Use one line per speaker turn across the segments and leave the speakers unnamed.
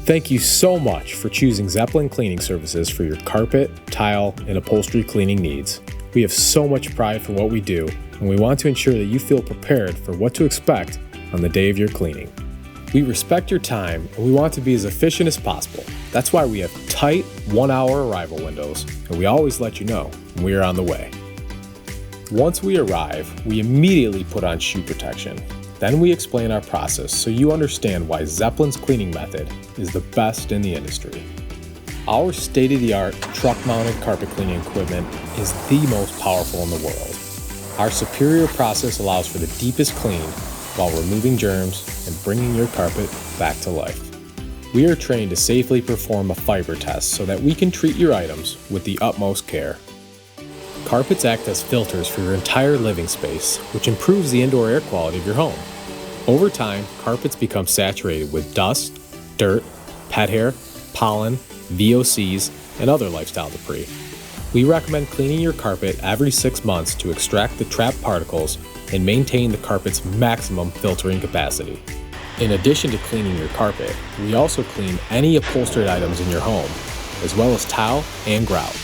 Thank you so much for choosing Zeppelin Cleaning Services for your carpet, tile, and upholstery cleaning needs. We have so much pride for what we do, and we want to ensure that you feel prepared for what to expect on the day of your cleaning. We respect your time, and we want to be as efficient as possible. That's why we have tight 1-hour arrival windows, and we always let you know when we are on the way. Once we arrive, we immediately put on shoe protection. Then we explain our process so you understand why Zeppelin's cleaning method is the best in the industry. Our state-of-the-art truck-mounted carpet cleaning equipment is the most powerful in the world. Our superior process allows for the deepest clean while removing germs and bringing your carpet back to life. We are trained to safely perform a fiber test so that we can treat your items with the utmost care. Carpets act as filters for your entire living space, which improves the indoor air quality of your home. Over time, carpets become saturated with dust, dirt, pet hair, pollen, VOCs, and other lifestyle debris. We recommend cleaning your carpet every 6 months to extract the trapped particles and maintain the carpet's maximum filtering capacity. In addition to cleaning your carpet, we also clean any upholstered items in your home, as well as tile and grout.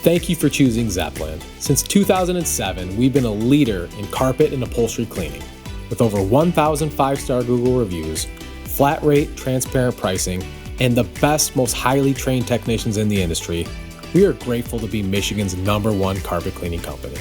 Thank you for choosing Zeppelin. Since 2007, we've been a leader in carpet and upholstery cleaning. With over 1,000 5-star Google reviews, flat rate, transparent pricing, and the best, most highly trained technicians in the industry, we are grateful to be Michigan's #1 carpet cleaning company.